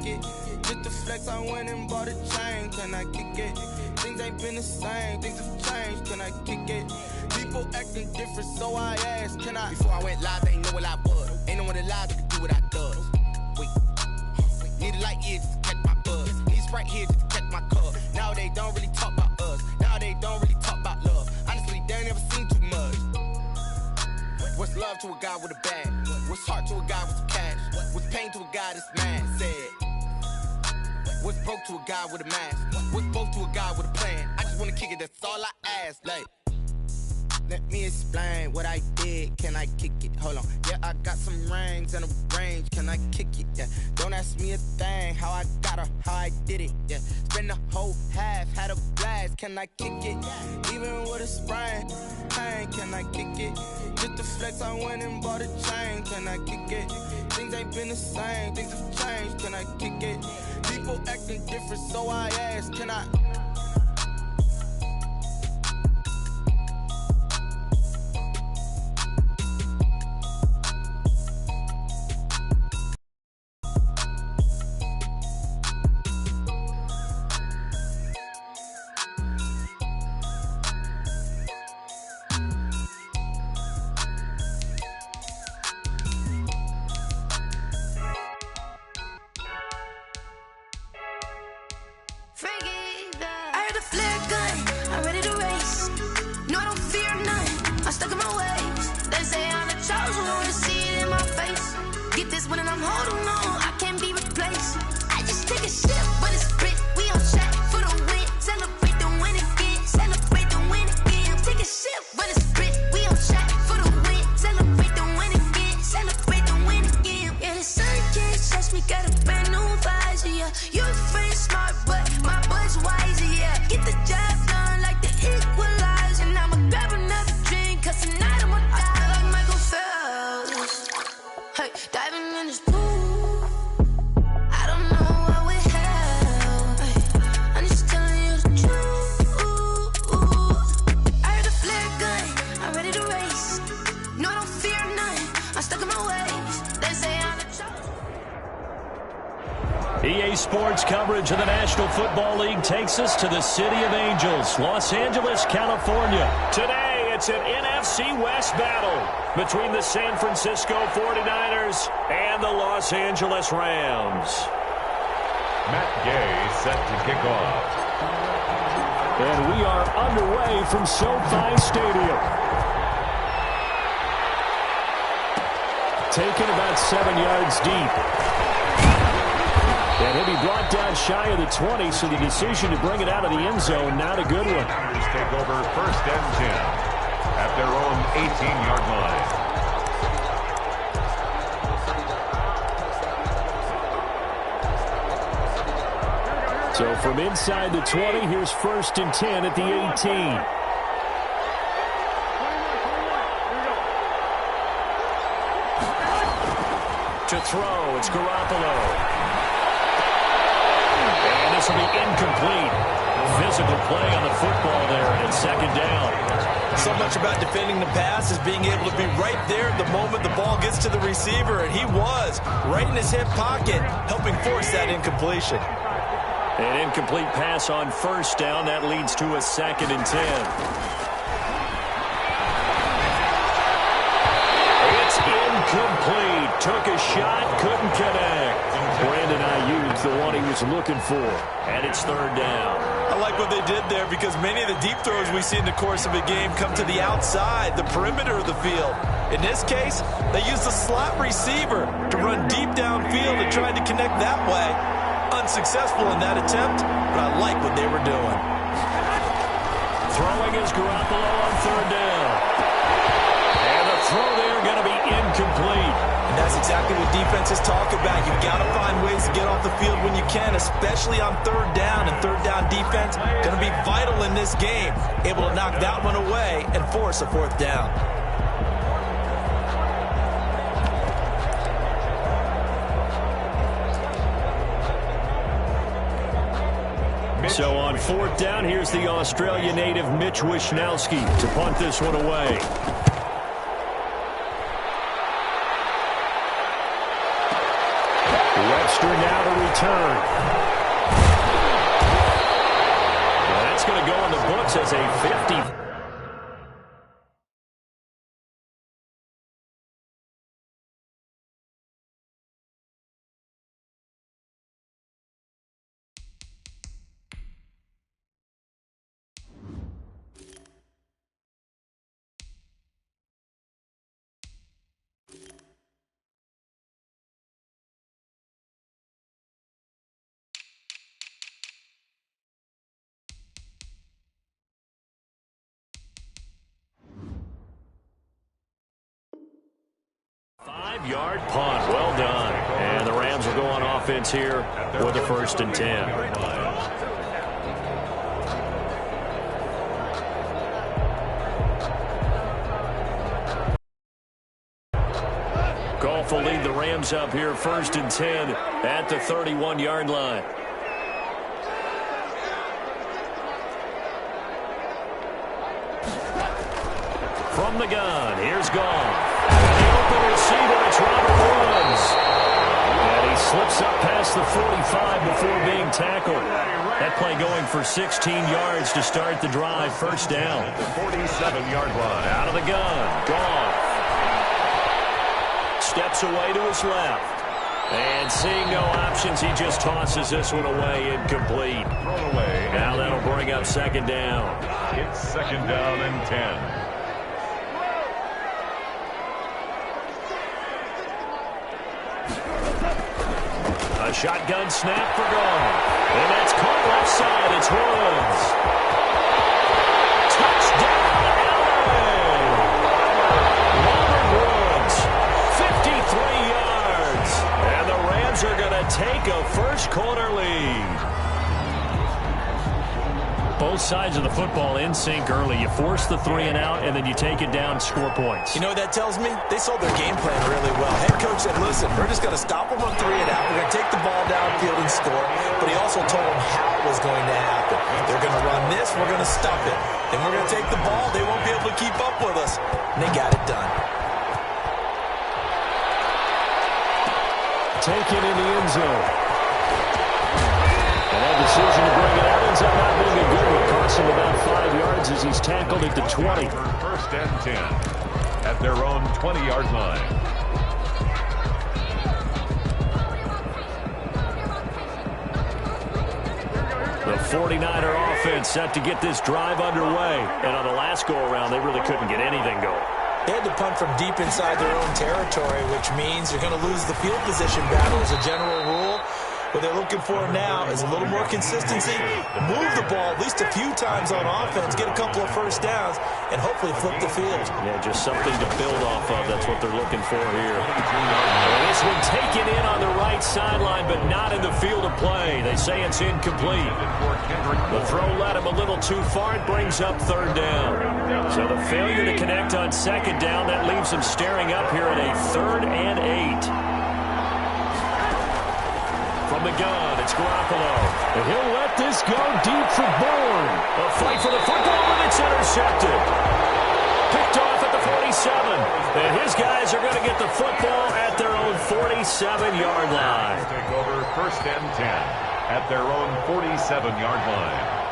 it? Just to flex, I went and bought a chain. Can I kick it? Things ain't been the same, things have changed. Can I kick it? People acting different, so I asked, can I? Before I went live, they ain't know what I was. Ain't no one alive that could do what I does. Wait. Need a light here just to catch my buzz. Need Sprite here just to catch my cup. Now they don't really talk about us. Now they don't really talk about love. Honestly, they ain't never seen too much. What's love to a guy with a bag? What's heart to a guy with some cash? What's pain to a guy that's mad? Said. What's broke to a guy with a mask? What's broke to a guy with a plan? I just wanna kick it, that's all I ask. Like, let me explain what I did. Can I kick it? Hold on. Yeah, I got some rings and a range. Can I kick it? Yeah. Don't ask me a thing. How I got her, how I did it. Yeah. Spend the whole half, had a blast. Can I kick it? Even with a sprain. Pain, can I kick it? Just to flex, I went and bought a chain. Can I kick it? Things ain't been the same, things have changed. Can I kick it? People acting different, so I asked, can I? EA Sports coverage of the National Football League takes us to the City of Angels, Los Angeles, California. Today, it's an NFC West battle between the San Francisco 49ers and the Los Angeles Rams. Matt Gay set to kick off. And we are underway from SoFi Stadium. Taken about 7 yards deep. And he'll be brought down shy of the 20, so the decision to bring it out of the end zone, not a good one. Niners take over 1st and 10 at their own 18-yard line. So from inside the 20, here's 1st and 10 at the 18. To throw, it's Garoppolo. And this will be incomplete. Physical play on the football there, and it's 2nd down. So much about defending the pass is being able to be right there at the moment the ball gets to the receiver, and he was right in his hip pocket, helping force that incompletion. An incomplete pass on 1st down. That leads to a 2nd and 10. It's incomplete. Took a shot, couldn't connect. Brandon Ayuk, the one he was looking for. And it's 3rd down. I like what they did there because many of the deep throws we see in the course of a game come to the outside, the perimeter of the field. In this case, they used the slot receiver to run deep downfield and tried to connect that way. Unsuccessful in that attempt, but I like what they were doing. Throwing is Garoppolo on 3rd down. And the throw there going to be incomplete. And that's exactly what defenses talk about. You've got to find ways to get off the field when you can, especially on 3rd down. And 3rd down defense going to be vital in this game. Able to knock that one away and force a 4th down. So on 4th down, here's the Australia native Mitch Wishnowsky to punt this one away. Webster now to return. Well, that's going to go in the books as a 50. Five-yard punt. Well done. And the Rams will go on offense here with a 1st and 10. Goff will lead the Rams up here 1st and 10 at the 31-yard line. From the gun, here's Goff. The open receiver, it's Robert Woods. And he slips up past the 45 before being tackled. That play going for 16 yards to start the drive. 1st down. 47-yard line. Out of the gun, Goff. Steps away to his left. And seeing no options, he just tosses this one away, incomplete. Thrown away. Now that'll bring up 2nd down. It's 2nd down and 10. A shotgun snap for Goff. And that's caught left side. It's Woods. Touchdown, LA! Robert Woods, 53 yards. And the Rams are going to take a first-quarter lead. Both sides of the football in sync early. You force the 3-and-out, and then you take it down, score points. You know what that tells me? They sold their game plan really well. Head coach said, listen, we're just going to stop them on 3-and-out. We're going to take the ball downfield and score. But he also told them how it was going to happen. They're going to run this. We're going to stuff it. Then we're going to take the ball. They won't be able to keep up with us. And they got it done. Taken in the end zone. And that decision to bring it out ends up not being a good one. Costs him about 5 yards as he's tackled at the 20. 1st and 10 at their own 20-yard line. The 49er offense set to get this drive underway. And on the last go-around, they really couldn't get anything going. They had to punt from deep inside their own territory, which means you're going to lose the field position battle as a general rule. What they're looking for now is a little more consistency, move the ball at least a few times on offense, get a couple of 1st downs, and hopefully flip the field. Yeah, just something to build off of. That's what they're looking for here. And this one taken in on the right sideline, but not in the field of play. They say it's incomplete. The throw led him a little too far. It brings up 3rd down. So the failure to connect on 2nd down, that leaves them staring up here at a 3rd and 8. From the gun, it's Garoppolo. And he'll let this go deep for Bourne. A fight for the football, and it's intercepted. Picked off at the 47. And his guys are going to get the football at their own 47-yard line. Take over 1st and 10 at their own 47-yard line.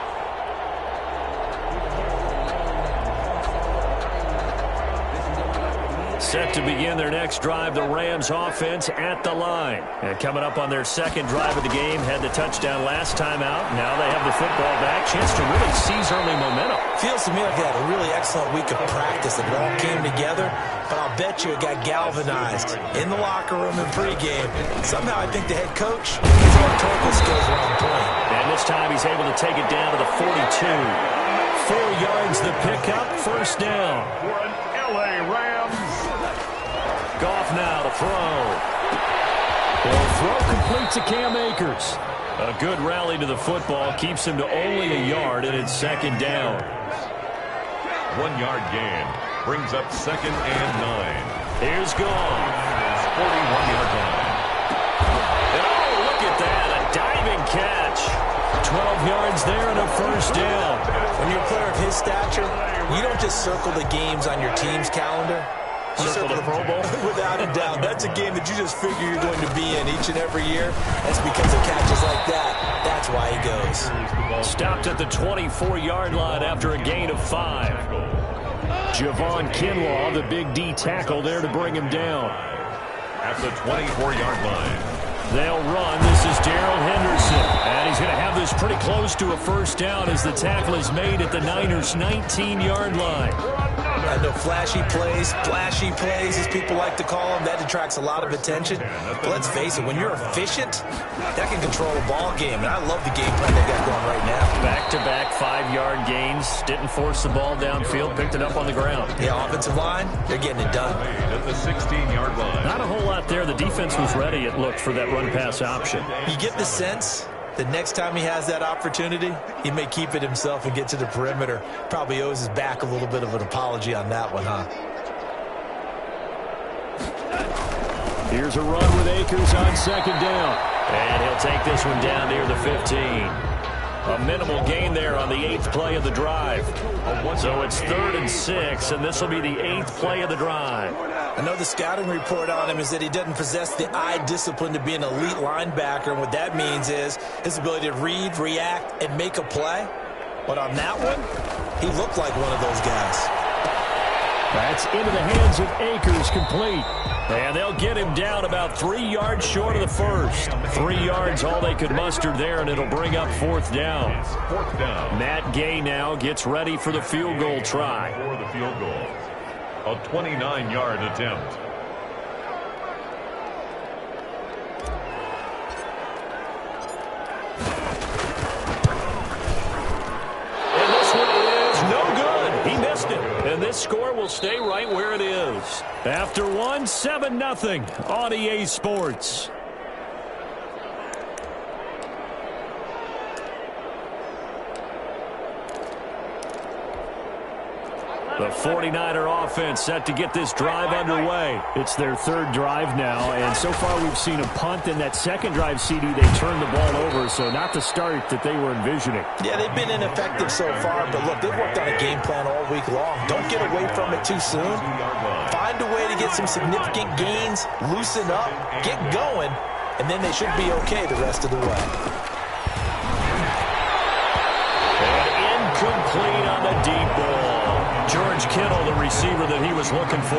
Set to begin their next drive, the Rams offense at the line. And coming up on their 2nd drive of the game, had the touchdown last time out. Now they have the football back. Chance to really seize early momentum. Feels to me like they had a really excellent week of practice. It all came together, but I'll bet you it got galvanized in the locker room and pregame. Somehow I think the head coach, his rhetorical skills were on point. And this time he's able to take it down to the 42. 4 yards the pickup, 1st down. For an LA Rams. Goff now to throw. The throw complete to Cam Akers. A good rally to the football keeps him to only a yard, and it's 2nd down. 1-yard gain brings up 2nd and 9. Here's Goff. 41-yard line. And oh, look at that, a diving catch. 12 yards there and a 1st down. When you're a player of his stature, you don't just circle the games on your team's calendar. Circle the Pro Bowl? Without a doubt. That's a game that you just figure you're going to be in each and every year. That's because of catches like that. That's why he goes. Stopped at the 24-yard line after a gain of 5. Javon Kinlaw, the big D tackle there to bring him down. At the 24-yard line. They'll run. This is Darrell Henderson. And he's going to have this pretty close to a first down as the tackle is made at the Niners' 19-yard line. I know flashy plays, as people like to call them, that attracts a lot of attention. But let's face it, when you're efficient, that can control a ball game. And I love the game plan they got going right now. Back-to-back 5-yard gains. Didn't force the ball downfield. Picked it up on the ground. Yeah, offensive line, they're getting it done. At the 16-yard line. Not a whole lot there. The defense was ready, it looked, for that run-pass option. You get the sense that next time he has that opportunity, he may keep it himself and get to the perimeter. Probably owes his back a little bit of an apology on that one, huh? Here's a run with Akers on second down. And he'll take this one down near the 15. A minimal gain there on the 8th play of the drive. So it's 3rd and 6, and this will be the 8th play of the drive. I know the scouting report on him is that he doesn't possess the eye discipline to be an elite linebacker, and what that means is his ability to read, react, and make a play. But on that one, he looked like one of those guys. That's into the hands of Akers, complete. And they'll get him down about 3 yards short of the first. 3 yards, all they could muster there, and it'll bring up 4th down. Matt Gay now gets ready for the field goal try. For the field goal. A 29-yard attempt. And this one is no good. He missed it. And this score will stay right where it is. After one, 7-0 on EA Sports. The 49er offense set to get this drive underway. It's their 3rd drive now, and so far we've seen a punt. In that second drive, CD, they turned the ball over, so not the start that they were envisioning. Yeah, they've been ineffective so far, but look, they've worked on a game plan all week long. Don't get away from it too soon. Find a way to get some significant gains, loosen up, get going, and then they should be okay the rest of the way. And incomplete on the deep ball. George Kittle, the receiver that he was looking for.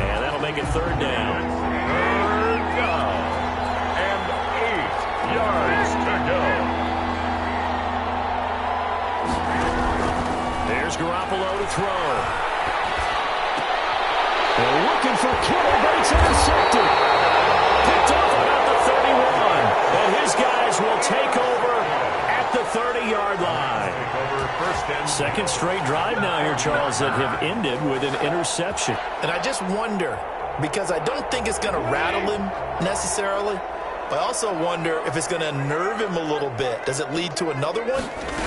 And that'll make it 3rd down. 3rd down. And 8 yards to go. There's Garoppolo to throw. They're looking for Kittle, but it's intercepted. Picked off about the 31. And his guys will take over at the 30-yard line. Second straight drive now here, Charles, that have ended with an interception. And I just wonder, because I don't think it's going to rattle him necessarily, but I also wonder if it's going to unnerve him a little bit. Does it lead to another one?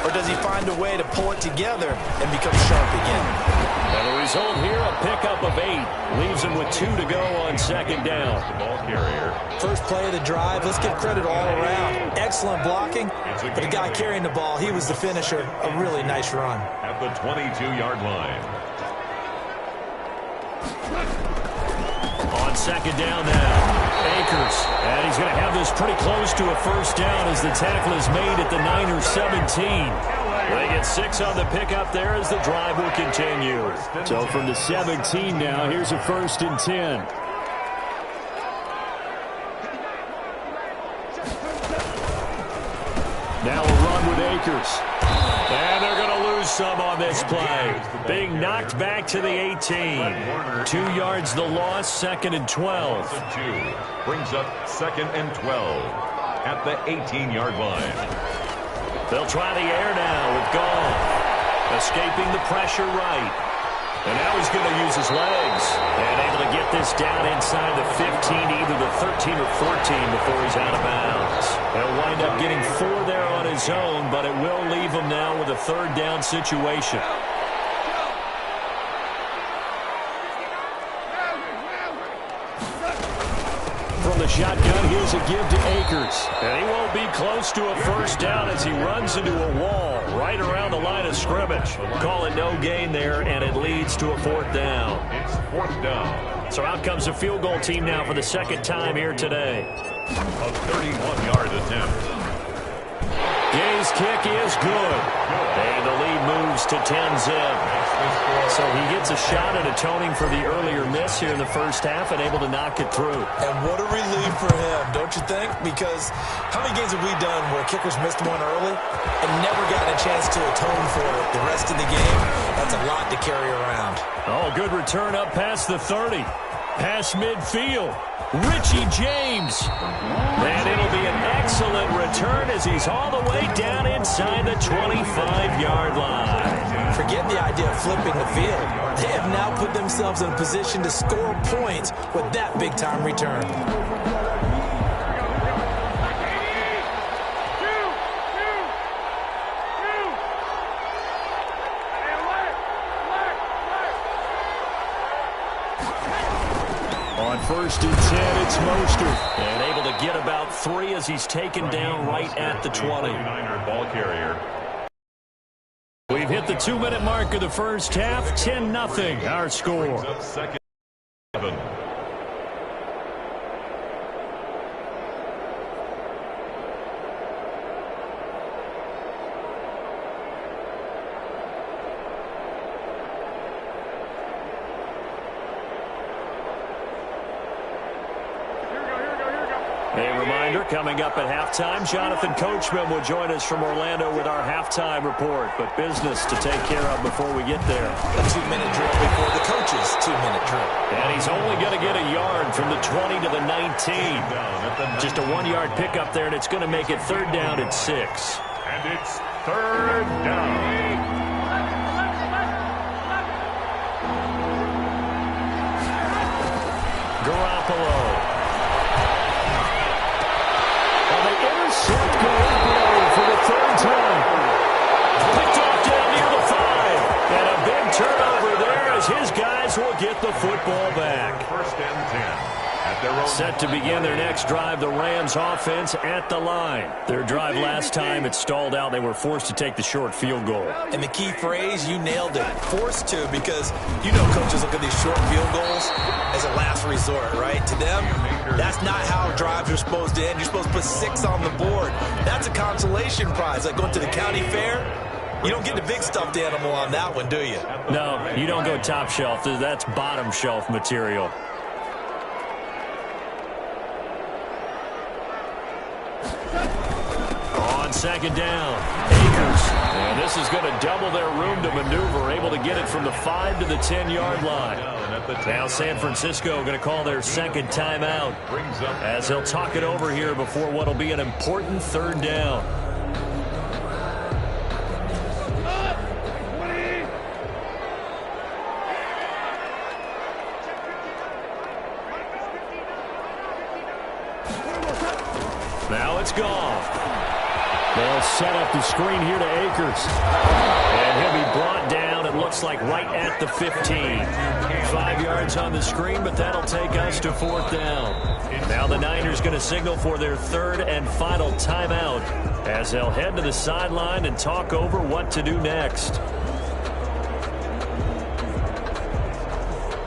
Or does he find a way to pull it together and become sharp again? And the result here, a pickup of 8. Leaves him with 2 to go on second down. The ball carrier. First play of the drive, let's give credit all around. Excellent blocking, but the guy carrying the ball, he was the finisher. A really nice run. At the 22-yard line. On second down now, Akers. And he's going to have this pretty close to a first down as the tackle is made at the Niners' 17. They get 6 on the pickup there as the drive will continue. So from the 17 now, here's a 1st and 10. Now a run with Akers. And they're going to lose some on this play. Being knocked back to the 18. 2 yards the loss, 2nd and 12. Brings up 2nd and 12 at the 18-yard line. They'll try the air now with Goff. Escaping the pressure right. And now he's going to use his legs. And able to get this down inside the 15, either the 13 or 14 before he's out of bounds. He'll wind up getting 4 there on his own, but it will leave him now with a 3rd down situation. From the shotgun, here's a give to Akers. And he won't be close to a first down as he runs into a wall right around the line of scrimmage. Call it no gain there, and it leads to a 4th down. It's 4th down. So out comes the field goal team now for the second time here today. A 31-yard attempt. Gay's kick is good. And the lead moves to 10-zip. So he gets a shot at atoning for the earlier miss here in the first half and able to knock it through. And what a relief for him, don't you think? Because how many games have we done where kickers missed one early and never gotten a chance to atone for it the rest of the game? That's a lot to carry around. Oh, good return up past the 30. Past midfield. Richie James. And it'll be an excellent return as he's all the way down inside the 25-yard line. Forget the idea of flipping the field. They have now put themselves in a position to score points with that big-time return. On 1st and 10, it's Mostert. And able to get about 3 as he's taken down right at the 20. Ball carrier. We've hit the 2-minute mark of the first half. 10-0 our score. Second 7. A reminder, coming up at halftime, Jonathan Coachman will join us from Orlando with our halftime report. But business to take care of before we get there. A 2-minute drill before the coach's 2-minute drill. And he's only going to get a yard from the 20 to the 19. Just a 1-yard pickup there, and it's going to make it 3rd down at 6. And it's 3rd down. Garoppolo. Intercept Garoppolo for the 3rd time. Picked off down near the 5. And a big turnover there as his guys will get the football back. 1st and 10. At their own Set to begin their next drive, the Rams offense at the line. Their drive last time, it stalled out. They were forced to take the short field goal. And the key phrase, you nailed it. Forced to, because you know coaches look at these short field goals as a last resort, right? To them, that's not how drives are supposed to end. You're supposed to put 6 on the board. That's a consolation prize. Like going to the county fair, you don't get the big stuffed animal on that one, do you? No, you don't go top shelf. That's bottom shelf material. On 2nd down, Akers. And this is going to double their room to maneuver, able to get it from the 5 to the 10-yard line. Now San Francisco going to call their 2nd timeout as they'll talk it over here before what will be an important 3rd down. Now it's Goff. They'll set up the screen here to Akers. And he'll be brought down, it looks like, right at the 15. 5 yards on the screen, but that'll take us to 4th down. Now the Niners going to signal for their 3rd and final timeout as they'll head to the sideline and talk over what to do next.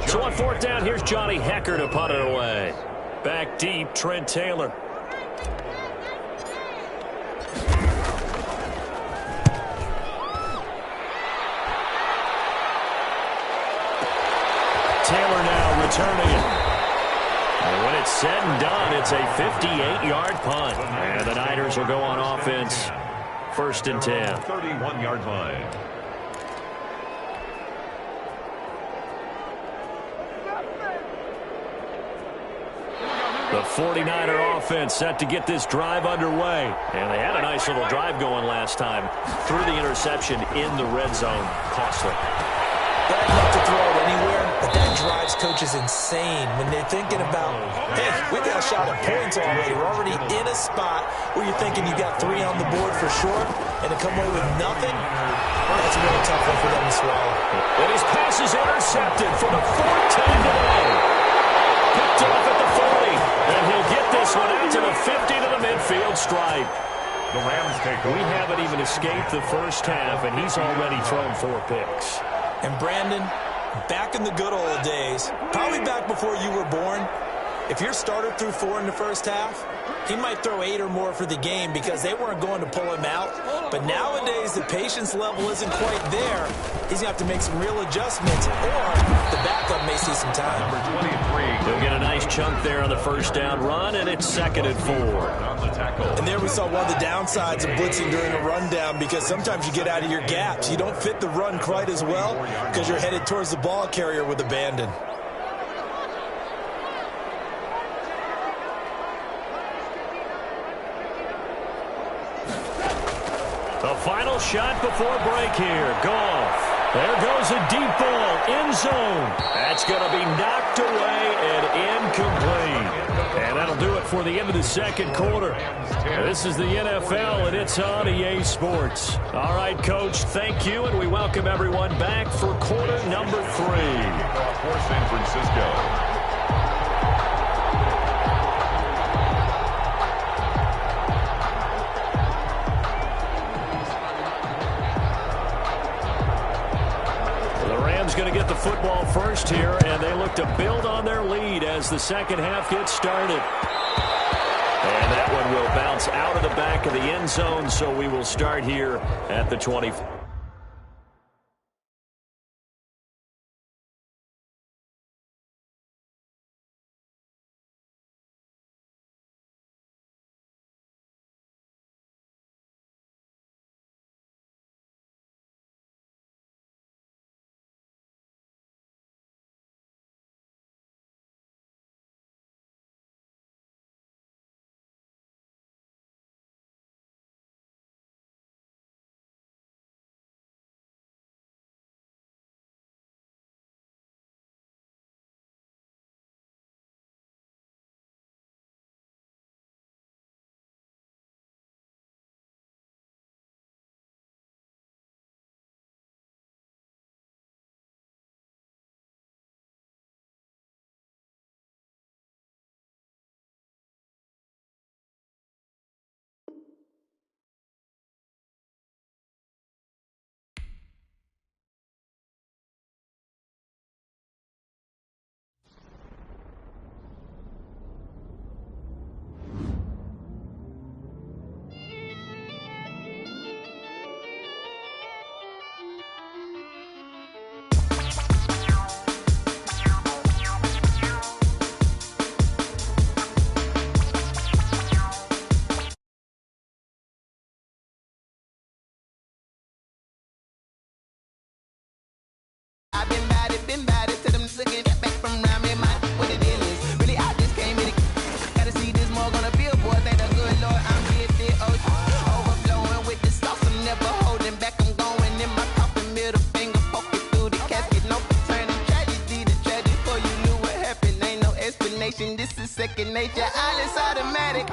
So on 4th down, here's Johnny Hecker to punt it away. Back deep, Trent Taylor. Taylor now returning it. And when it's said and done, it's a 58-yard punt. And the Niners will go on offense. 1st and 10. 31-yard line. The 49er offense set to get this drive underway. And they had a nice little drive going last time. Through the interception in the red zone. Costly. Bad enough to throw it anywhere, but that drives coaches insane when they're thinking about, hey, we got a shot at points already. We're already in a spot where you're thinking you got 3 on the board for sure, and to come away with nothing, that's a really tough one for them to swallow. And his pass is intercepted for the 4th time today. Picked off at the 40, and he'll get this one out to the 50 to the midfield stripe. The Rams take over. We haven't even escaped the first half, and he's already thrown 4 picks. And Brandon, Back in the good old days, probably back before you were born, if your starter threw 4 in the first half, he might throw 8 or more for the game because they weren't going to pull him out. But nowadays, the patience level isn't quite there. He's going to have to make some real adjustments, or the backup may see some time. Number 23. He'll get a nice chunk there on the first down run, and it's 2nd and 4. And there we saw one of the downsides of blitzing during a rundown, because sometimes you get out of your gaps. You don't fit the run quite as well because you're headed towards the ball carrier with abandon. The final shot before break here. Goff. There goes a deep ball. End zone. That's going to be knocked away and incomplete. And that'll do it for the end of the second quarter. This is the NFL, and it's on EA Sports. All right, Coach, thank you, and we welcome everyone back for quarter number 3. For San Francisco. Going to get the football first here, and they look to build on their lead as the second half gets started. And that one will bounce out of the back of the end zone, so we will start here at the 20. Been bad to them looking back from around me, man. What the deal is? Really, I just came in. Gotta see this more gonna be a boy. Thank the good Lord, I'm gifted. Overflowing with the sauce, I'm never holding back. I'm going in my coffin, middle finger poking through the casket. No paternity, tragedy, the tragedy for you knew what happened. Ain't no explanation. This is second nature. All is automatic.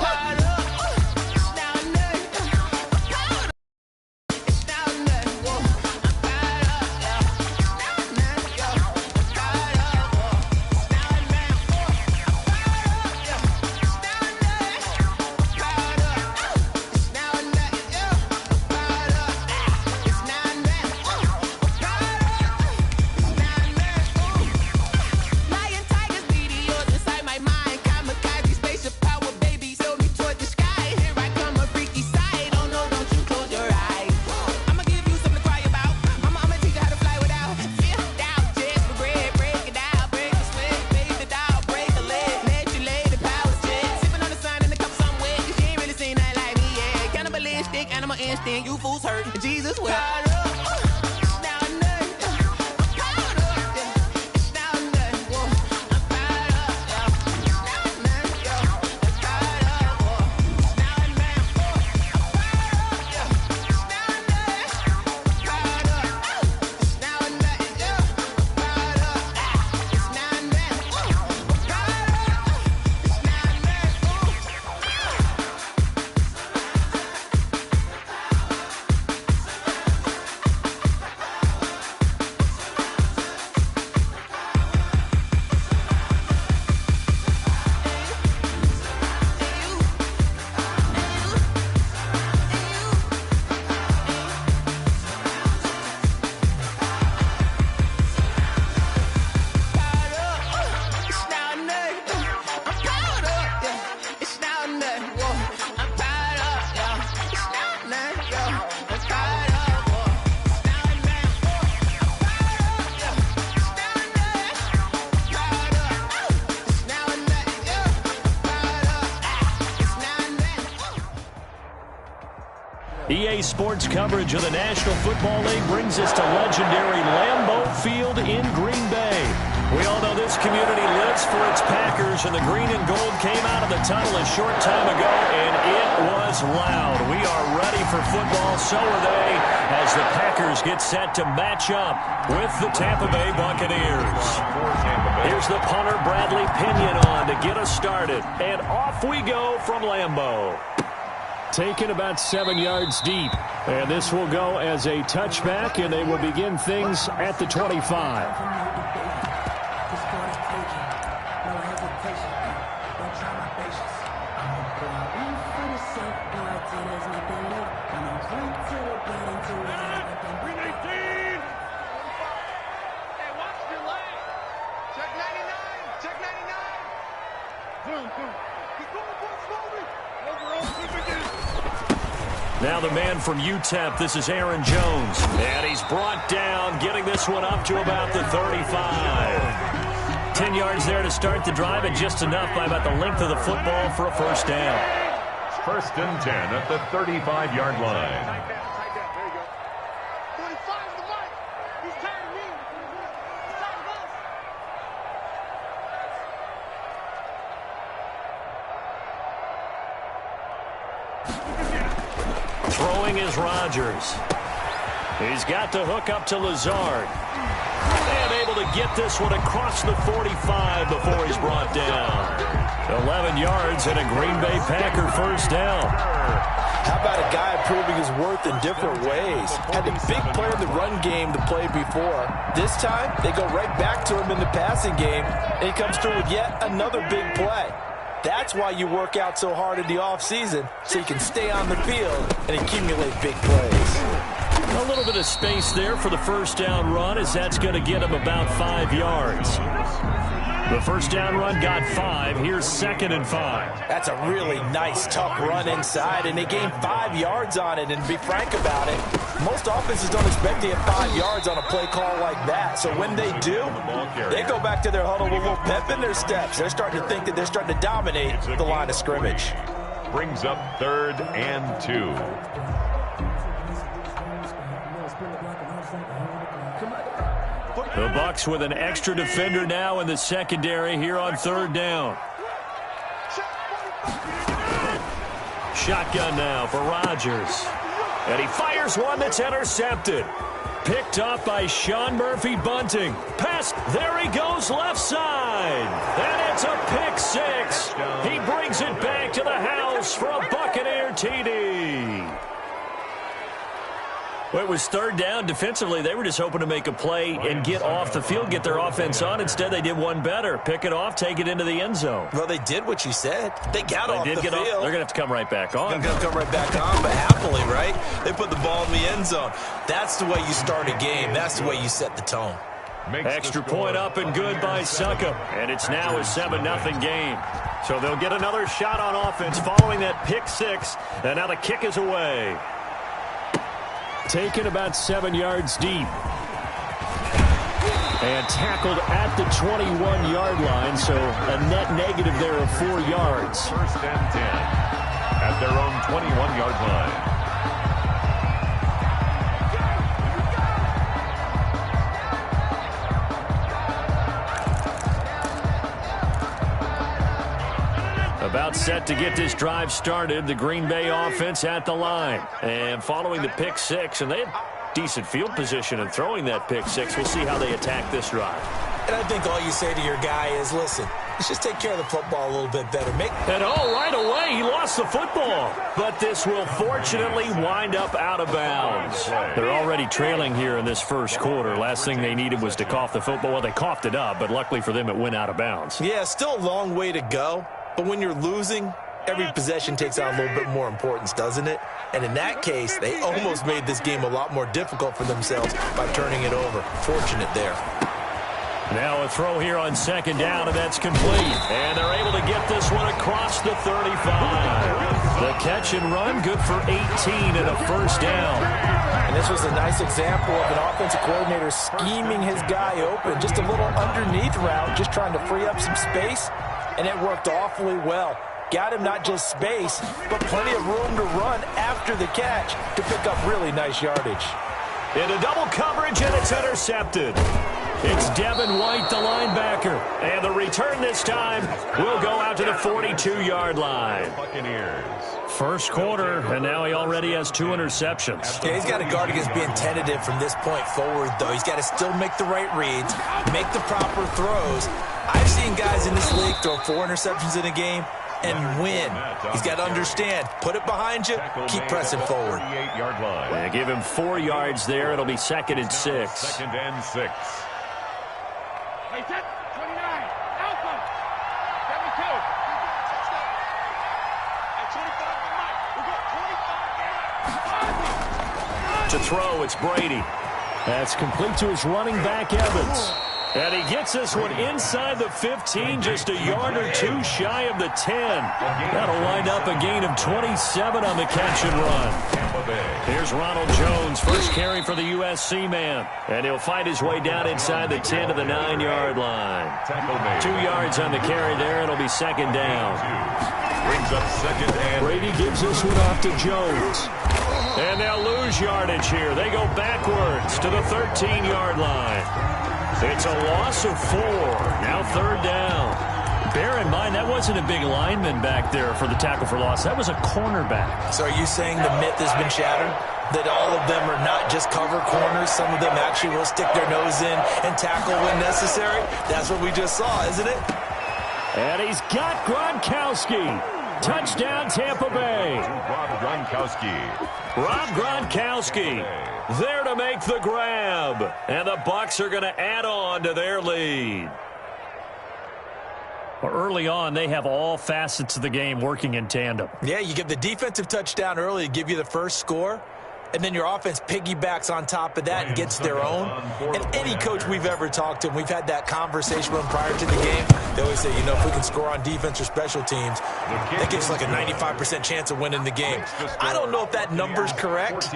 You fools hurt. Jesus will. EA Sports coverage of the National Football League brings us to legendary Lambeau Field in Green Bay. We all know this community lives for its Packers, and the green and gold came out of the tunnel a short time ago, and it was loud. We are ready for football, so are they, as the Packers get set to match up with the Tampa Bay Buccaneers. Here's the punter, Bradley Pinion, on to get us started, and off we go from Lambeau. Taken about 7 yards deep. And this will go as a touchback, and they will begin things at the 25. Now the man from UTEP, this is Aaron Jones. And he's brought down, getting this one up to about the 35. 10 yards there to start the drive, and just enough by about the length of the football for a first down. First and 10 at the 35-yard line. Throwing is Rodgers. He's got the hook up to Lazard. And able to get this one across the 45 before he's brought down. 11 yards and a Green Bay Packer first down. How about a guy proving his worth in different ways? Had a big play in the run game to play before. This time, they go right back to him in the passing game, and he comes through with yet another big play. That's why you work out so hard in the offseason, so you can stay on the field and accumulate big plays. A little bit of space there for the first down run, as that's going to get him about 5 yards. The first down run got 5. Here's 2nd and 5. That's a really nice, tough run inside, and they gained 5 yards on it. And to be frank about it, most offenses don't expect to get 5 yards on a play call like that. So when they do, they go back to their huddle with a little pep in their steps. They're starting to think that they're starting to dominate the line of scrimmage. Brings up 3rd and 2. The Bucs with an extra defender now in the secondary here on 3rd down. Shotgun now for Rodgers. And he fires one that's intercepted. Picked up by Sean Murphy-Bunting. Pass, there he goes left side. And it's a pick 6. He brings it back to the house for a Buccaneer TD. Well, it was 3rd down. Defensively, they were just hoping to make a play and get off the field, get their offense on. Instead, they did one better. Pick it off, take it into the end zone. Well, they did what you said. They got off the field. They're going to have to come right back on. They're going to come right back on, but happily, right? They put the ball in the end zone. That's the way you start a game. That's the way you set the tone. Extra point up and good by Suckup. And it's now a 7-0 game. So they'll get another shot on offense following that pick 6. And now the kick is away. Taken about 7 yards deep. And tackled at the 21-yard line, so a net negative there of 4 yards. First and 10 at their own 21-yard line. About set to get this drive started. The Green Bay offense at the line. And following the pick 6, and they had decent field position in throwing that pick 6. We'll see how they attack this drive. And I think all you say to your guy is, listen, let's just take care of the football a little bit better. And right away, he lost the football. But this will fortunately wind up out of bounds. They're already trailing here in this first quarter. Last thing they needed was to cough the football. Well, they coughed it up, but luckily for them, it went out of bounds. Yeah, still a long way to go. But when you're losing, every possession takes on a little bit more importance, doesn't it? And in that case, they almost made this game a lot more difficult for themselves by turning it over. Fortunate there. Now a throw here on 2nd down, and that's complete. And they're able to get this one across the 35. The catch and run, good for 18 and a first down. And this was a nice example of an offensive coordinator scheming his guy open. Just a little underneath route, just trying to free up some space. And it worked awfully well. got him not just space, but plenty of room to run after the catch to pick up really nice yardage. Into double coverage, and it's intercepted. It's Devin White, the linebacker. And the return this time will go out to the 42-yard line. Buccaneers. First quarter, and now he already has 2 interceptions. Yeah, he's got to guard against being tentative from this point forward, though. He's got to still make the right reads, make the proper throws. I've seen guys in this league throw 4 interceptions in a game and win. He's got to understand, put it behind you, keep pressing forward. They give him 4 yards there. It'll be 2nd and 6. 2nd and 6. Hey, 29, Alpha, 72. At 25 to Mike. We got 25 To throw, it's Brady. That's complete to his running back, Evans. And he gets this one inside the 15, just a yard or 2 shy of the 10. That'll wind up a gain of 27 on the catch and run. Here's Ronald Jones, first carry for the USC man. And he'll find his way down inside the 10 to the 9-yard line. 2 yards on the carry there. It'll be 2nd down. Brings up 2nd and Brady gives this one off to Jones. And they'll lose yardage here. They go backwards to the 13-yard line. It's a loss of 4. Now 3rd down. Bear in mind, that wasn't a big lineman back there for the tackle for loss. That was a cornerback. So are you saying the myth has been shattered? That all of them are not just cover corners? Some of them actually will stick their nose in and tackle when necessary? That's what we just saw, isn't it? And he's got Gronkowski. Touchdown, Tampa Bay. Rob Gronkowski. Rob Gronkowski there to make the grab. And the Bucs are going to add on to their lead. Well, early on, they have all facets of the game working in tandem. Yeah, you get the defensive touchdown early to give you the first score, and then your offense piggybacks on top of that and gets their own. And any coach we've ever talked to, and we've had that conversation with them prior to the game, they always say, you know, if we can score on defense or special teams, that gives us like a 95% chance of winning the game. I don't know if that number's correct,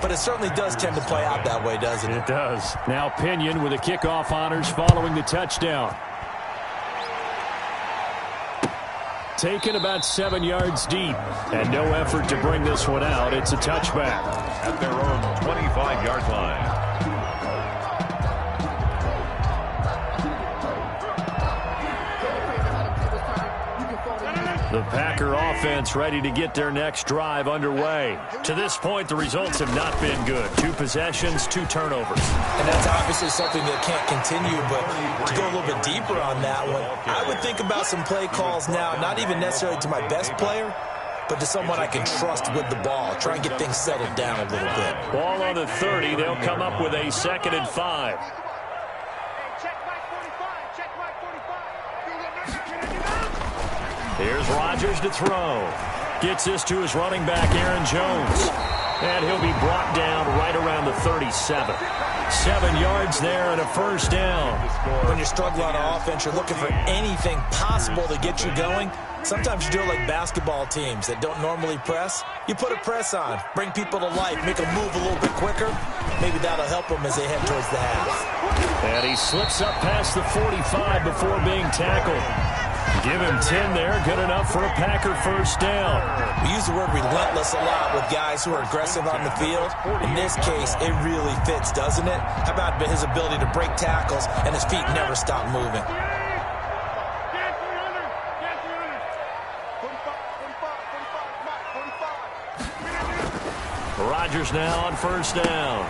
but it certainly does tend to play out that way, doesn't it? It does. Now Pinion with the kickoff honors following the touchdown. Taken about 7 yards deep, and no effort to bring this one out. It's a touchback. At their own 25-yard line. The Packer offense ready to get their next drive underway. To this point, the results have not been good. 2 possessions, 2 turnovers. And that's obviously something that can't continue, but to go a little bit deeper on that one, I would think about some play calls now, not even necessarily to my best player, but to someone I can trust with the ball. Try and get things settled down a little bit. Ball on the 30. They'll come up with a 2nd and 5. Here's Rodgers to throw. Gets this to his running back, Aaron Jones. And he'll be brought down right around the 37. 7 yards there and a first down. When you're struggling on offense, you're looking for anything possible to get you going. Sometimes you do it like basketball teams that don't normally press. You put a press on, bring people to life, make them move a little bit quicker. Maybe that'll help them as they head towards the half. And he slips up past the 45 before being tackled. Give him 10 there. Good enough for a Packer first down. We use the word relentless a lot with guys who are aggressive on the field. In this case, it really fits, doesn't it? How about his ability to break tackles and his feet never stop moving? Rodgers now on first down.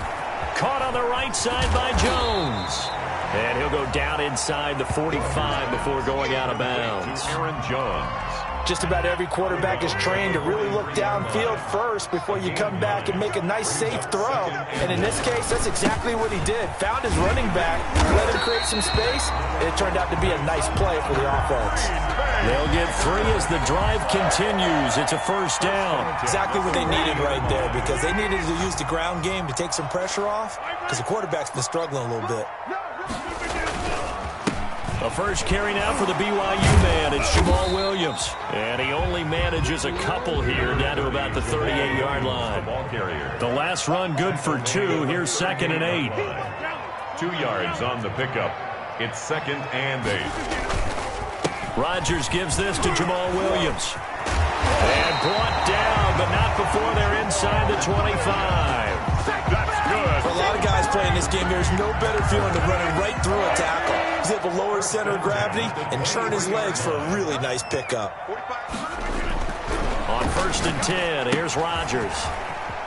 Caught on the right side by Jones. And he'll go down inside the 45 before going out of bounds. Aaron Jones. Just about every quarterback is trained to really look downfield first before you come back and make a nice, safe throw. And in this case, that's exactly what he did. Found his running back, let him create some space, and it turned out to be a nice play for the offense. They'll get 3 as the drive continues. It's a first down. Exactly what they needed right there, because they needed to use the ground game to take some pressure off, because the quarterback's been struggling a little bit. The first carry now for the BYU man. It's Jamal Williams. And he only manages a couple here down to about the 38-yard line. The last run good for 2. Here's 2nd and 8. 2 yards on the pickup. It's 2nd and 8. Rodgers gives this to Jamal Williams. And brought down, but not before they're inside the 25. That's good. For a lot of guys playing this game, there's no better feeling than running right through a tackle. He's able to lower his center of gravity and turn his legs for a really nice pickup. On 1st and 10, here's Rodgers.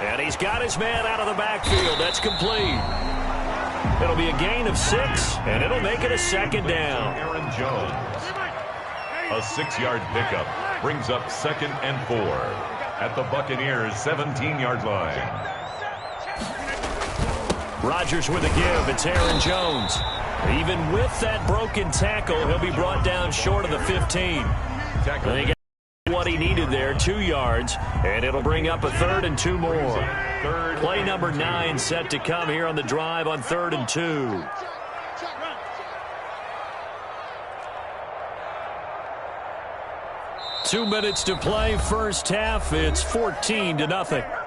And he's got his man out of the backfield. That's complete. It'll be a gain of 6, and it'll make it a 2nd down. Aaron Jones. A 6-yard pickup brings up 2nd and 4 at the Buccaneers' 17-yard line. Rodgers with a give. It's Aaron Jones. Even with that broken tackle, he'll be brought down short of the 15. He got what he needed there, 2 yards, and it'll bring up a 3rd and 2 more. Play number 9 set to come here on the drive on 3rd and 2. Two minutes to play, first half. It's 14-0.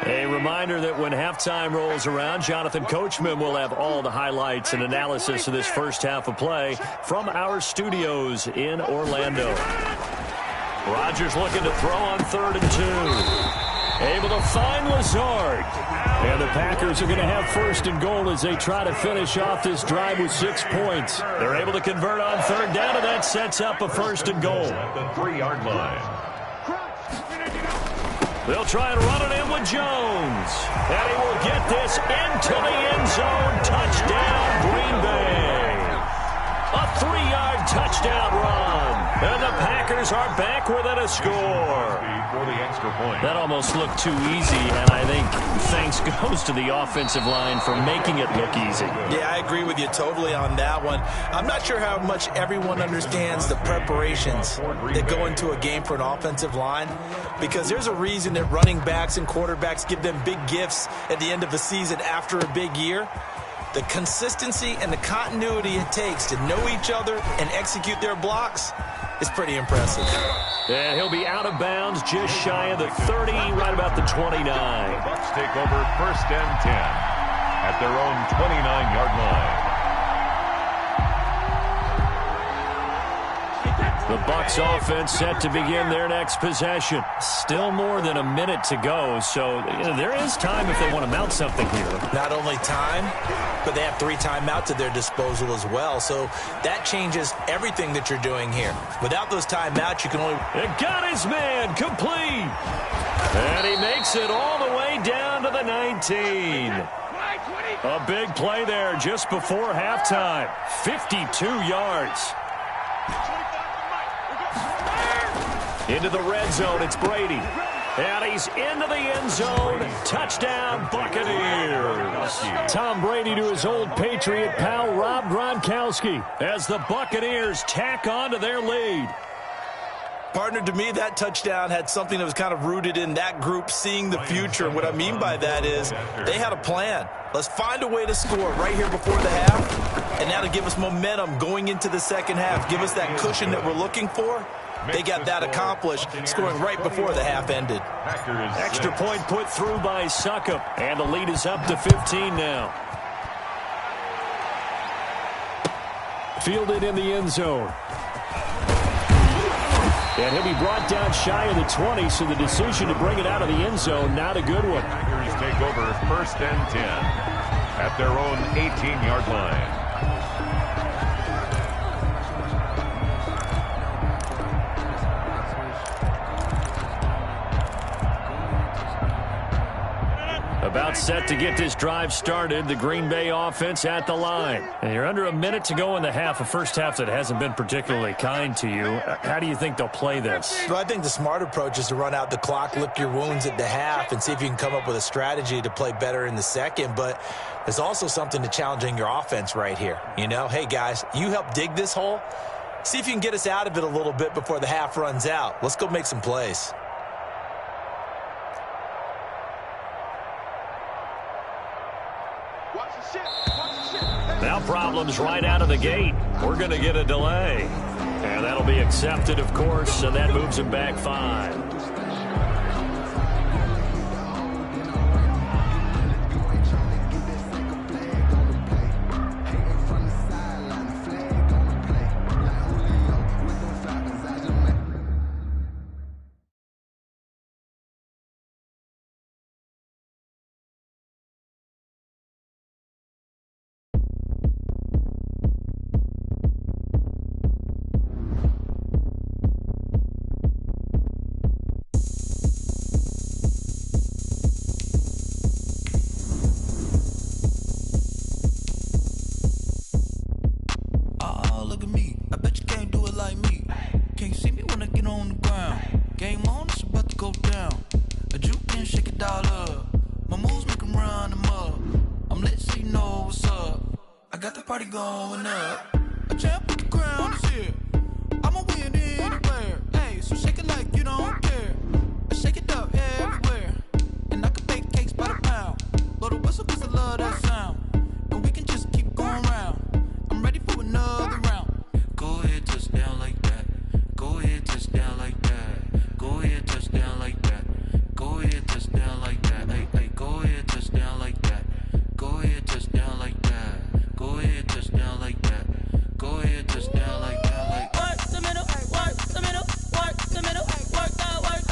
A reminder that when halftime rolls around, Jonathan Coachman will have all the highlights and analysis of this first half of play from our studios in Orlando. Rodgers looking to throw on 3rd and 2. Able to find Lazard. And the Packers are going to have 1st and goal as they try to finish off this drive with 6 points. They're able to convert on 3rd down, and that sets up a 1st and goal. At the 3-yard line. They'll try and run it in with Jones. And he will get this into the end zone. Touchdown, Green Bay. A 3-yard touchdown run. And the Packers are back within a score. For the extra point. That almost looked too easy, and I think thanks goes to the offensive line for making it look easy. Yeah, I agree with you totally on that one. I'm not sure how much everyone understands the preparations that go into a game for an offensive line, because there's a reason that running backs and quarterbacks give them big gifts at the end of the season after a big year. The consistency and the continuity it takes to know each other and execute their blocks is pretty impressive. And he'll be out of bounds just shy of the 30, right about the 29. The Bucs take over 1st and 10 at their own 29-yard line. The Bucs offense set to begin their next possession. Still more than a minute to go, so there is time if they want to mount something here. Not only time, but they have 3 timeouts at their disposal as well, so that changes everything that you're doing here. Without those timeouts, you can only... It got his man complete. And he makes it all the way down to the 19. A big play there just before halftime. 52 yards. Into the red zone, it's Brady. And he's into the end zone. Touchdown, Buccaneers. Tom Brady to his old Patriot pal, Rob Gronkowski, as the Buccaneers tack on to their lead. Partner, to me, that touchdown had something that was kind of rooted in that group seeing the future. What I mean by that is they had a plan. Let's find a way to score right here before the half. And that'll give us momentum going into the second half. Give us that cushion that we're looking for. They got that accomplished, scoring right before the half ended. Extra point put through by Succop, and the lead is up to 15 now. Fielded in the end zone. And he'll be brought down shy of the 20, so the decision to bring it out of the end zone, not a good one. Packers take over 1st and 10 at their own 18-yard line. About set to get this drive started. The Green Bay offense at the line. And you're under a minute to go in the half. A first half that hasn't been particularly kind to you. How do you think they'll play this? Well, I think the smart approach is to run out the clock, lick your wounds at the half, and see if you can come up with a strategy to play better in the second. But there's also something to challenging your offense right here. You know, hey, guys, you help dig this hole. See if you can get us out of it a little bit before the half runs out. Let's go make some plays. Now problems right out of the gate. We're going to get a delay. And that'll be accepted, of course, and that moves him back 5. going up. A champ with the crown is here. I'ma win anywhere. Hey, so shake it like you don't care. I shake it up everywhere. And I can bake cakes by the pound. Blow the whistle 'cause I love that sound. And we can just keep going round. I'm ready for another round. Go ahead, touch down like that. Go ahead, touch down like that. Go ahead, touch down like that. Go ahead, touch down like that. Hey, hey, go ahead, touch down like that. Go ahead, touch down like that. Go ahead, touch down like that. Go ahead, touch down like that. Like work the middle, work the middle, work the middle, work that, work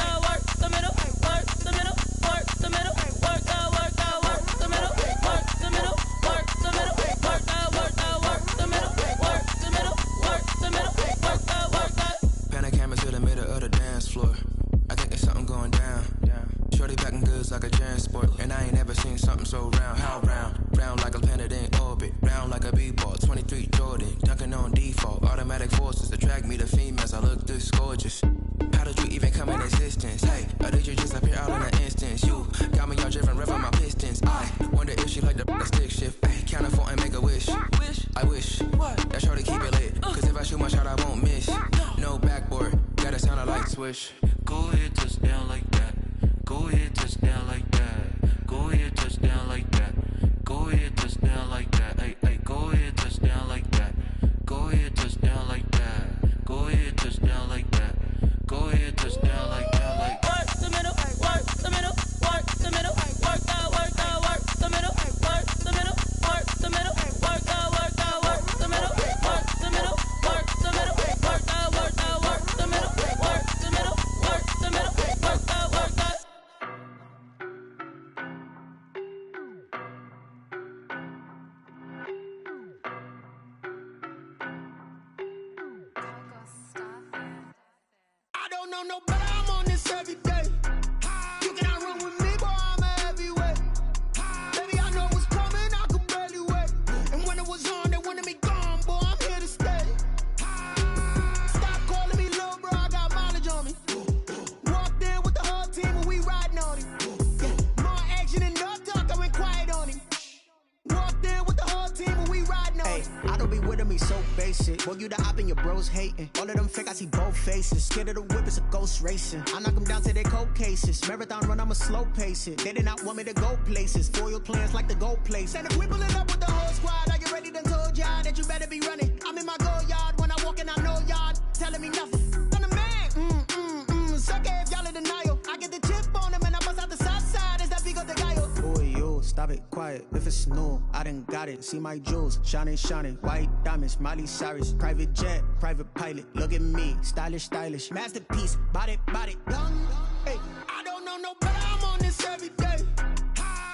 the middle, work the middle, work the middle, work that, work the middle, work the middle, work the middle, work that, work the middle, work the middle, work the middle, work that. Pan a camera to the middle of the dance floor. I think there's something going down. Shorty backing goods like a transport, and I ain't never seen something so round. How round? Round like a planet in orbit, round like a b-ball. 23 Jordan, dunking on default. Automatic forces attract me to females. I look this gorgeous. How did you even come in existence? Hey, or did you just appear out in an instance? You got me all driven, revving my pistons. I wonder if she like the stick shift. Hey, count a four and make a wish. I wish that shorty keep it lit. 'Cause if I shoot my shot, I won't miss. No backboard, gotta sound a light switch. go ahead, touch down like that. Go ahead, touch down like that. Go ahead, touch down like that. Go ahead, touch down like that. Hey, hey, go ahead, touch down like that. Go ahead, touch down like that. Go ahead, touch down like that. Go ahead, touch down like that. Like work the middle, work the middle, work the middle, work that, work the middle, work the middle, work the middle, work that, work the middle, work the middle, work the middle, work that, work the middle, work the middle, work the middle, work that, work that. I don't know no better, I'm on this every day. You cannot run with me, boy, I'm a heavyweight. Baby, I know what's coming, I could barely wait. And when it was on, they wanted me gone, boy, I'm here to stay. Stop calling me little bro, I got mileage on me. Walked in with the whole team and we riding on him. More action and no talk, I went quiet on him. Walked in with the whole team and we riding on him. I don't be with me so basic. Boy, you the op and your bros hating. All of them fake, I see both faces. Scared of the whip, it's a ghost racing. I knock them down to their cold cases. Marathon run, I'ma slow pace it. They did not want me to go places. Foil plans like the gold place. And if we pulling up with the whole squad, I get ready to told y'all that you better be running. I'm in my go yard when I walk in, I know y'all telling me nothing. I'm the man, suck it if y'all in denial. I get the chip on them and I bust out the south side. Is that big of the guy? Boy, yo, stop it, quiet. If it's new, I done got it. See my jewels, shining, white diamonds, Miley Cyrus, private jet, private pilot. Look at me, stylish, masterpiece, body, young. Hey, I don't know no better, I'm on this every day.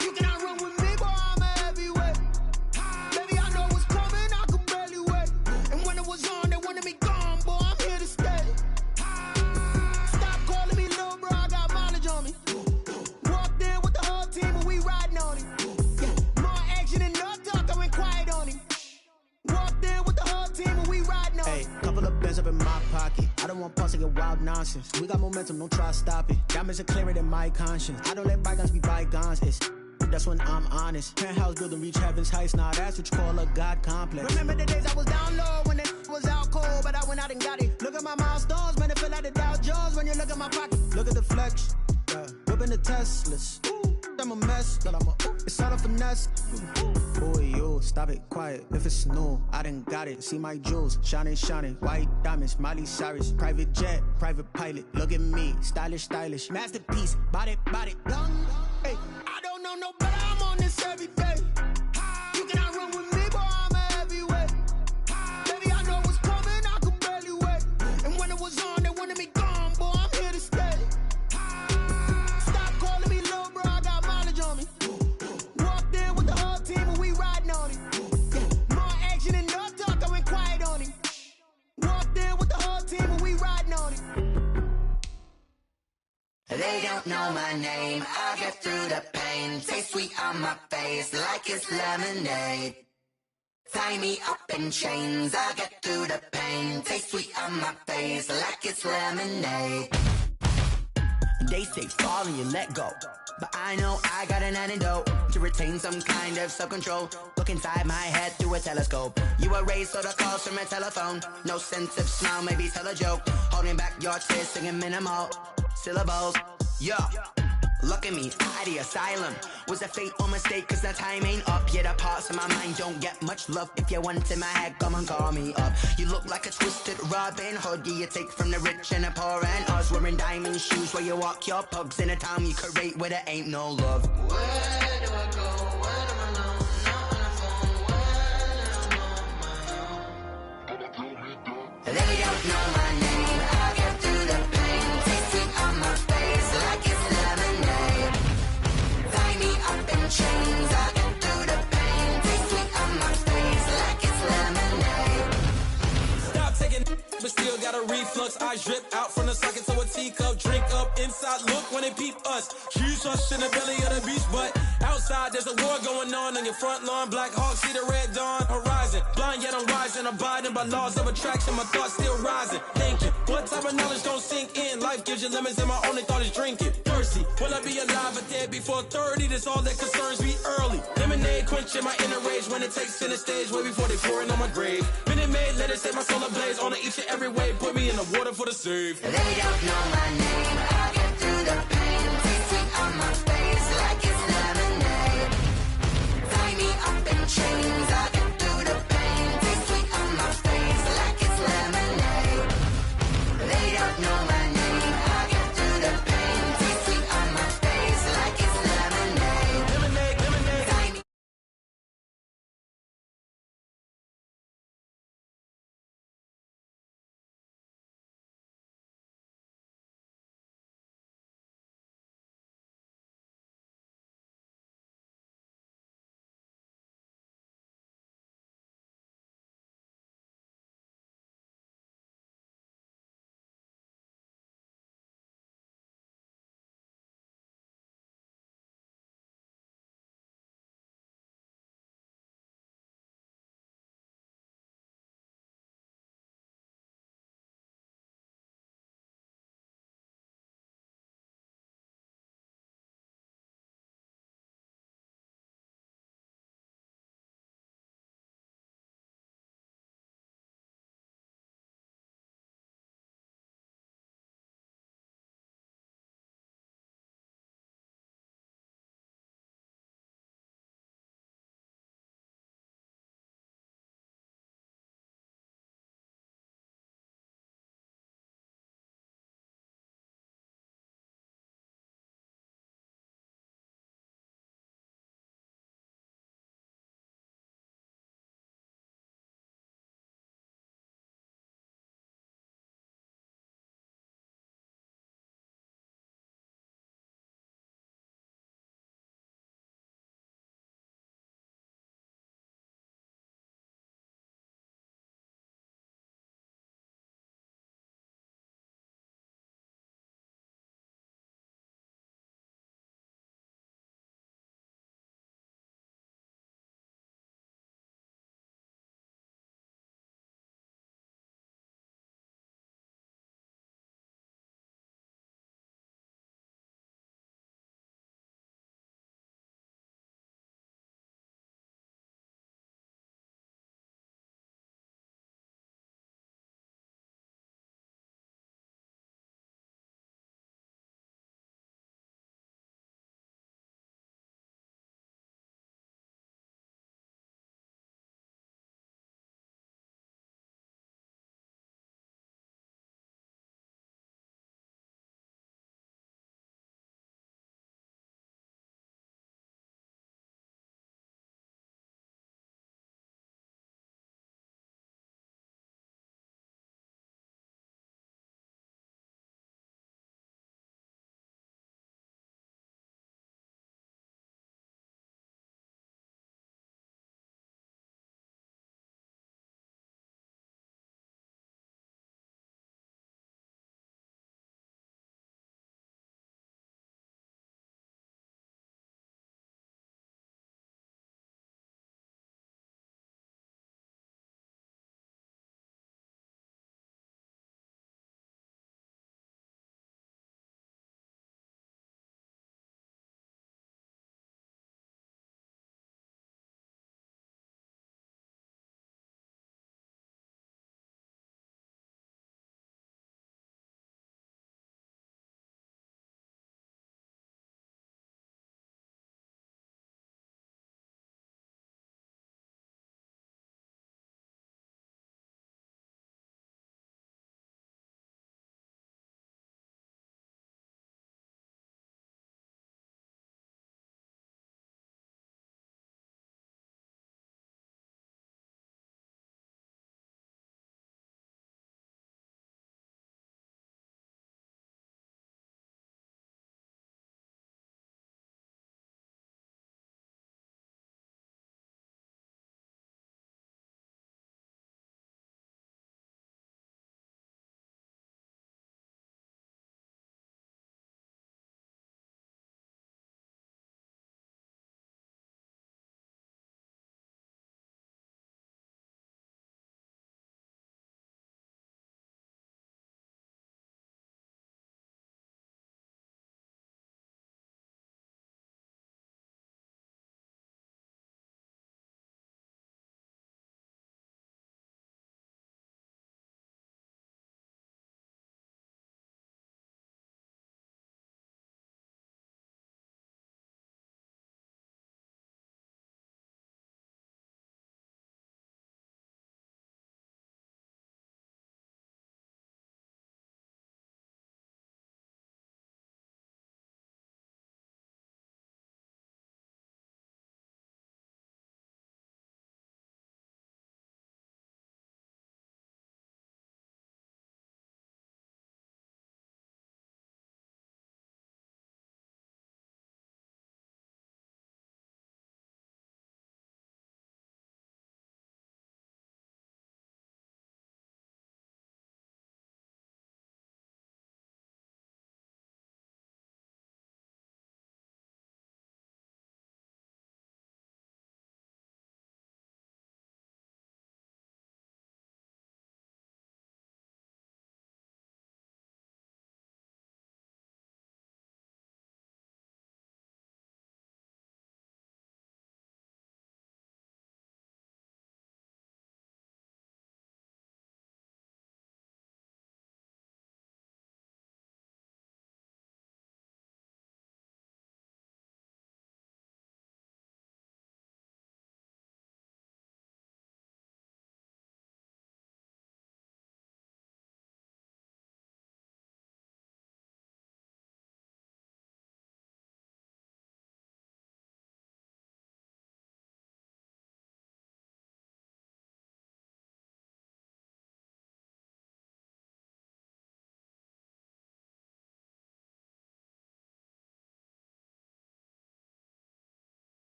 You cannot run with me, boy, I'm a heavyweight. Baby, I know what's coming, I could barely wait. And when it was on, they wanted me gone, boy, I'm here to stay. Stop calling me little bro, I got mileage on me. Walked in with the whole team and we riding on him. More action and no talk, I went quiet on him. Walked in with the whole team and we riding on him. Hey, couple of bands up in my pocket. I don't want pause to get wild nonsense. We got momentum, don't try to stop it. Diamonds are clearer than my conscience. I don't let bygones be bygones. That's when I'm honest. Penthouse building reach heaven's heights. Now that's what you call a God complex. Remember the days I was down low when it was out cold, but I went out and got it. Look at my milestones, man, it feel like the Dow Jones when you look at my pocket. Look at the flex, whipping the Teslas. I'm a mess, girl, it's all a finesse. Boy, yo, stop it, quiet. If it's new, I done got it. See my jewels, shining, white diamonds, Miley Cyrus, private jet, private pilot. Look at me, stylish, masterpiece, body, young. Hey, I don't know no better, I'm on this every day. You cannot run with me, boy, I'm a heavyweight. Baby, I know what's coming, I could barely wait. And when it was on, they wanted me gone, boy, I'm here to stay. Stop calling me little bro, I got mileage on me. Walked in with the whole team and we riding on him. More action and no talk, I went quiet on him. Walked in with the whole team and we riding on him. They don't know my name, I get through the pain. Taste sweet on my face like it's lemonade. Tie me up in chains, I get through the pain. Taste sweet on my face like it's lemonade. They say fall and you let go, but I know I got an antidote to retain some kind of self-control. Look inside my head through a telescope. You erase all the calls from a telephone. No sense of smile, maybe tell a joke. Holding back your tears, singing minimal syllables. Yeah. Look at me, out the asylum. Was a fate or mistake, cause the time ain't up. Yeah, the parts of my mind don't get much love. If you want in my head, come and call me up. You look like a twisted Robin Hood. Yeah, you take from the rich and the poor and us. Wearing diamond shoes where you walk your pugs in a town you create where there ain't no love. Where do I go? When am I alone? Not on the phone, when I'm on my own. They don't know my name. I get through the pain. Taste sweet on my face like it's lemonade. Tie me up in chains. I get through the pain. Taste sweet on my face like it's lemonade. Stop taking, but still got a reflux. I drip out from the socket to a teacup. Drink up inside, look when they peep us. Choose us in the belly of the beast, but outside there's a war going on your front lawn. Black Hawk, see the red dawn horizon. Blind yet I'm rising, abiding by laws of attraction. My thoughts still rising, thinking what type of knowledge don't sink in? Life gives you limits and my only thought is drinking. Thirsty, will I be alive or dead before 30? That's all that concerns me early. Lemonade quenching my inner rage when it takes center stage way before they pour it on my grave. Minute Maid, let it set my soul ablaze on each and every way. Put me in the water for the save. They don't know my name. I get through the pain. Taste sweet on my face like it's lemonade. Tie me up in chains.